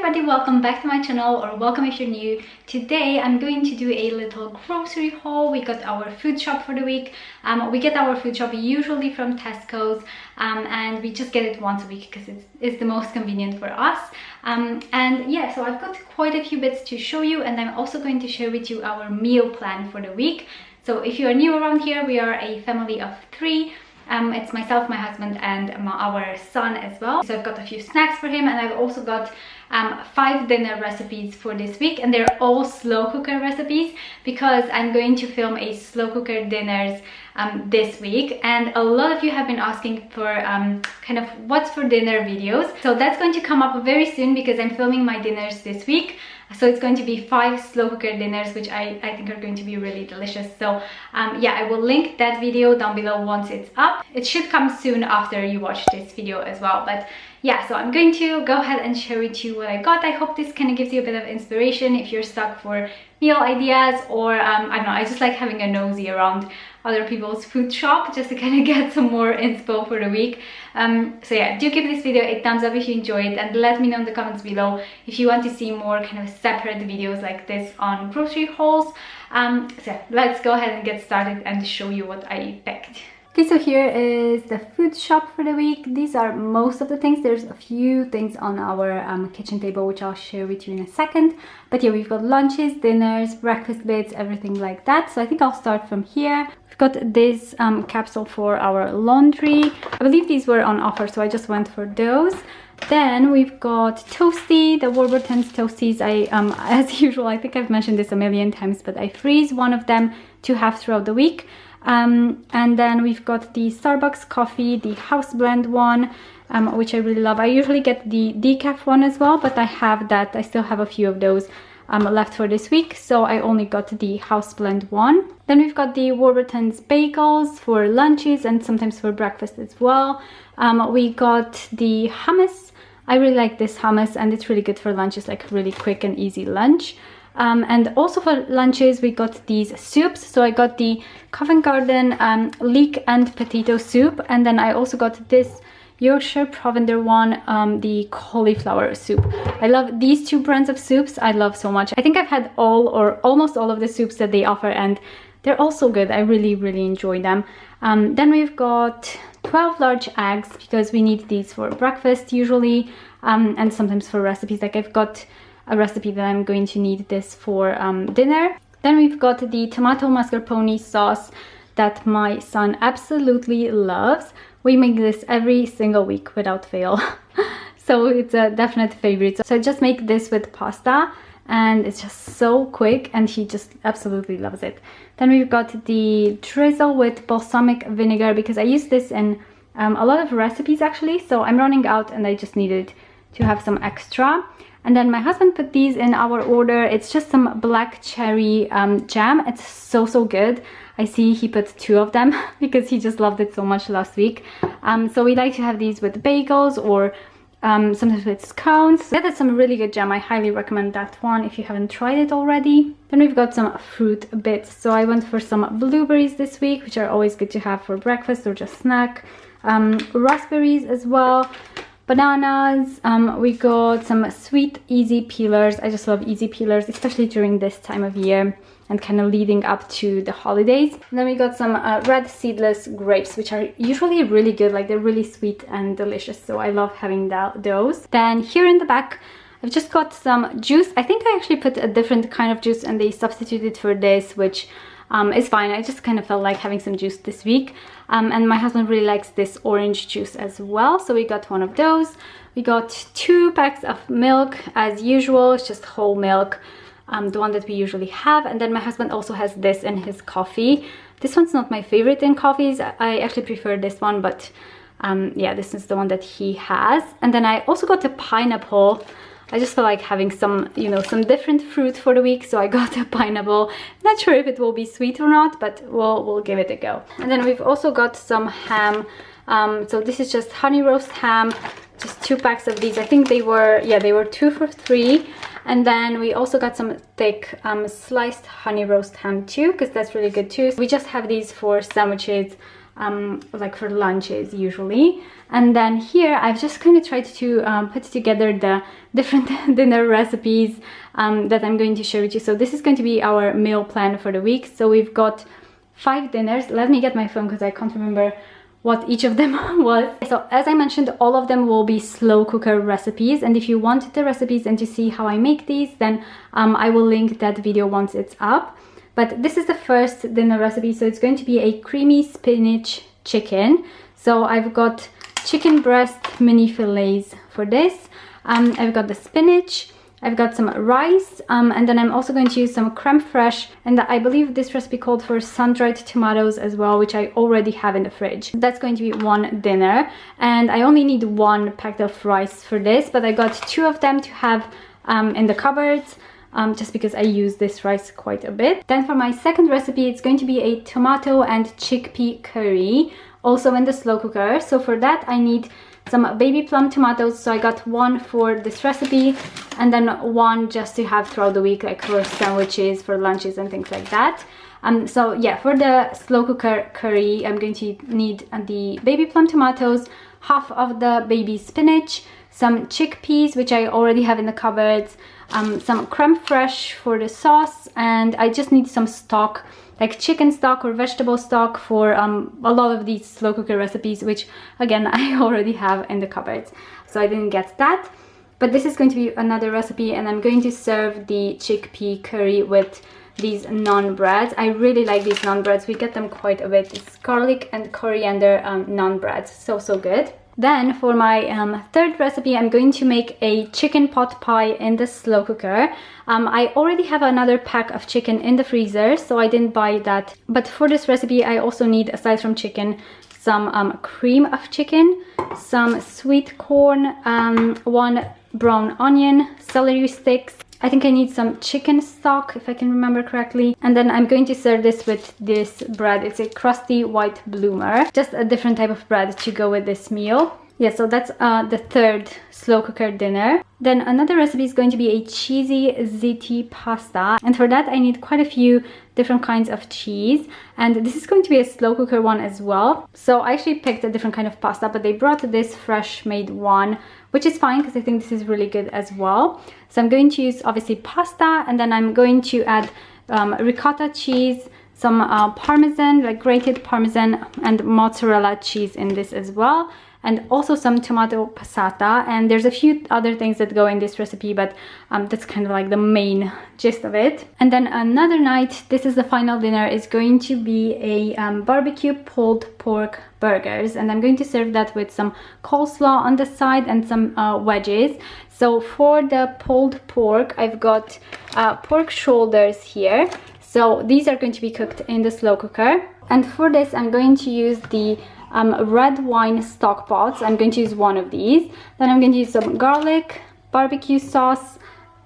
everybody, welcome back to my channel, or welcome if you're new. Today I'm going to do a little grocery haul. We got our food shop for the week. We get our food shop usually from Tesco's, and we just get it once a week because it's the most convenient for us. And yeah, so I've got quite a few bits to show you, and I'm also going to share with you our meal plan for the week. So if you are new around here, we are a family of 3. It's myself, my husband, and our son as well. So I've got a few snacks for him, and I've also got 5 dinner recipes for this week, and they're all slow cooker recipes because I'm going to film a slow cooker dinners this week, and a lot of you have been asking for kind of what's for dinner videos. So that's going to come up very soon because I'm filming my dinners this week. So it's going to be 5 slow cooker dinners, which I think are going to be really delicious. So yeah, I will link that video down below once it's up. It should come soon after you watch this video as well. But yeah, so I'm going to go ahead and share with you what I got. I hope this kind of gives you a bit of inspiration if you're stuck for meal ideas, or I don't know, I just like having a nosy around other people's food shop just to kind of get some more inspo for the week. So yeah, do give this video a thumbs up if you enjoyed it, and let me know in the comments below if you want to see more kind of separate videos like this on grocery hauls. So yeah, let's go ahead and get started and show you what I picked. Okay, so here is the food shop for the week. These are most of the things. There's a few things on our kitchen table, which I'll share with you in a second. But yeah, we've got lunches, dinners, breakfast bits, everything like that. So I think I'll start from here. We've got this capsule for our laundry. I believe these were on offer, so I just went for those. Then we've got Toasty, the Warburton's Toasties. As usual, I think I've mentioned this a million times, but I freeze one of them to have throughout the week. And then we've got the Starbucks coffee, the house blend one, which I really love. I usually get the decaf one as well, but I have that. I still have a few of those left for this week, so I only got the house blend one. Then we've got the Warburton's bagels for lunches and sometimes for breakfast as well. We got the hummus. I really like this hummus, and it's really good for lunch. It's like really quick and easy lunch. And also for lunches we got these soups. So I got the Covent Garden leek and potato soup, and then I also got this Yorkshire Provender one, the cauliflower soup. I love these 2 brands of soups. I love so much. I think I've had all or almost all of the soups that they offer, and they're all so good. I really enjoy them. Then we've got 12 large eggs because we need these for breakfast usually, and sometimes for recipes. Like I've got a recipe that I'm going to need this for dinner. Then we've got the tomato mascarpone sauce that my son absolutely loves. We make this every single week without fail. So it's a definite favorite. So I just make this with pasta, and it's just so quick, and he just absolutely loves it. Then we've got the drizzle with balsamic vinegar because I use this in a lot of recipes actually. So I'm running out and I just needed to have some extra. And then my husband put these in our order. It's just some black cherry jam. It's so good. I see he put 2 of them because he just loved it so much last week. So we like to have these with bagels or sometimes with scones. That is some really good jam. I highly recommend that one if you haven't tried it already. Then we've got some fruit bits. So I went for some blueberries this week, which are always good to have for breakfast or just snack. Raspberries as well. Bananas. We got some sweet easy peelers. I just love easy peelers, especially during this time of year and kind of leading up to the holidays. And then we got some red seedless grapes, which are usually really good. Like they're really sweet and delicious, so I love having those. Then here in the back I've just got some juice. I think I actually put a different kind of juice and they substituted for this, which is fine. I just kind of felt like having some juice this week. And my husband really likes this orange juice as well, so we got one of those. We got 2 packs of milk as usual. It's just whole milk, the one that we usually have. And then my husband also has this in his coffee. This one's not my favorite in coffees. I actually prefer this one, but yeah, this is the one that he has. And then I also got a pineapple. I just feel like having some, you know, some different fruit for the week, so I got a pineapple. Not sure if it will be sweet or not, but we'll give it a go. And then we've also got some ham. So this is just honey roast ham, just 2 packs of these. I think they were 2 for $3. And then we also got some thick sliced honey roast ham too, because that's really good too. So we just have these for sandwiches like for lunches usually. And then here I've just kind of tried to put together the different dinner recipes that I'm going to share with you. So this is going to be our meal plan for the week. So we've got 5 dinners. Let me get my phone because I can't remember what each of them was. So as I mentioned, all of them will be slow cooker recipes, and if you want the recipes and to see how I make these, then I will link that video once it's up. But this is the first dinner recipe, so it's going to be a creamy spinach chicken. So I've got chicken breast mini fillets for this. I've got the spinach, I've got some rice, and then I'm also going to use some creme fraiche, and I believe this recipe called for sun-dried tomatoes as well, which I already have in the fridge. That's going to be one dinner, and I only need 1 packet of rice for this, but I got 2 of them to have in the cupboards, just because I use this rice quite a bit. Then for my second recipe, it's going to be a tomato and chickpea curry, also in the slow cooker. So for that I need some baby plum tomatoes, so I got 1 for this recipe, and then 1 just to have throughout the week, like for sandwiches, for lunches and things like that. So yeah, for the slow cooker curry, I'm going to need the baby plum tomatoes, half of the baby spinach, some chickpeas, which I already have in the cupboards, some creme fraiche for the sauce, and I just need some stock, like chicken stock or vegetable stock for a lot of these slow cooker recipes, which again I already have in the cupboards, so I didn't get that. But this is going to be another recipe, and I'm going to serve the chickpea curry with these naan breads. I really like these naan breads. We get them quite a bit. It's garlic and coriander naan breads, so good. Then for my third recipe, I'm going to make a chicken pot pie in the slow cooker. I already have another pack of chicken in the freezer, so I didn't buy that. But for this recipe, I also need, aside from chicken, some cream of chicken, some sweet corn, 1 brown onion, celery sticks. I think I need some chicken stock, if I can remember correctly. And then I'm going to serve this with this bread. It's a crusty white bloomer, just a different type of bread to go with this meal. Yeah, so that's the third slow cooker dinner. Then another recipe is going to be a cheesy ziti pasta, and for that I need quite a few different kinds of cheese, and this is going to be a slow cooker one as well. So I actually picked a different kind of pasta, but they brought this fresh made one, which is fine because I think this is really good as well. So I'm going to use obviously pasta, and then I'm going to add ricotta cheese, some parmesan, like grated parmesan, and mozzarella cheese in this as well, and also some tomato passata. And there's a few other things that go in this recipe, but that's kind of like the main gist of it. And then another night, this is the final dinner, is going to be a barbecue pulled pork burgers, and I'm going to serve that with some coleslaw on the side and some wedges. So for the pulled pork, I've got pork shoulders here. So these are going to be cooked in the slow cooker. And for this, I'm going to use the red wine stock pots. I'm going to use 1 of these. Then I'm going to use some garlic, barbecue sauce,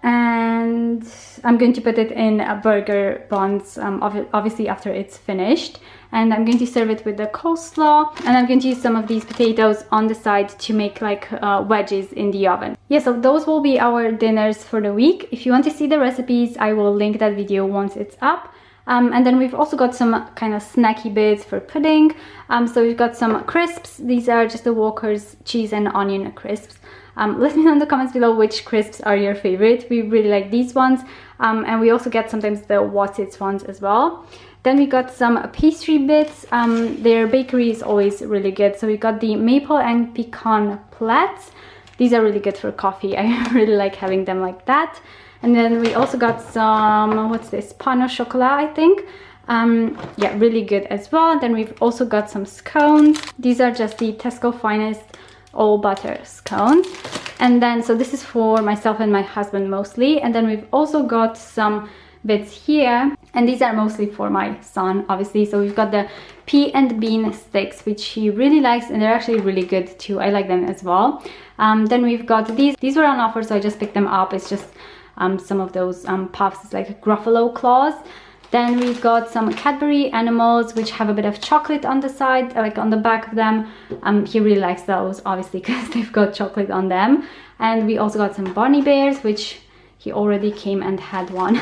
and I'm going to put it in burger buns, obviously after it's finished. And I'm going to serve it with the coleslaw, and I'm going to use some of these potatoes on the side to make like wedges in the oven. Yeah, so those will be our dinners for the week. If you want to see the recipes, I will link that video once it's up. And then we've also got some kind of snacky bits for pudding. So we've got some crisps. These are just the Walker's cheese and onion crisps. Let me know in the comments below which crisps are your favorite. We really like these ones. And we also get sometimes the What's It's ones as well. Then we got some pastry bits. Their bakery is always really good. So we got the maple and pecan plats. These are really good for coffee. I really like having them like that. And then we also got some, what's this, pain au chocolat, I think. Yeah, really good as well. Then we've also got some scones. These are just the Tesco Finest all butter scones. And then, so this is for myself and my husband mostly. And then we've also got some bits here, and these are mostly for my son, obviously. So we've got the Pea and Bean Sticks, which he really likes, and they're actually really good too. I like them as well. Then we've got these were on offer, so I just picked them up. It's just some of those puffs. It's like Gruffalo claws. Then we've got some Cadbury animals, which have a bit of chocolate on the side, like on the back of them. He really likes those, obviously, because they've got chocolate on them. And we also got some Bonnie Bears, which he already came and had one.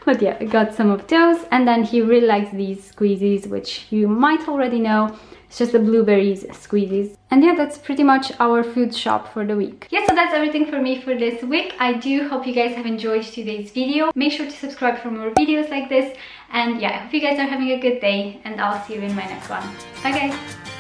But yeah, I got some of those. And then he really likes these squeezies, which you might already know. It's just the blueberries squeezies. And yeah, that's pretty much our food shop for the week. Yeah, so that's everything for me for this week. I do hope you guys have enjoyed today's video. Make sure to subscribe for more videos like this. And yeah, I hope you guys are having a good day, and I'll see you in my next one. Bye guys!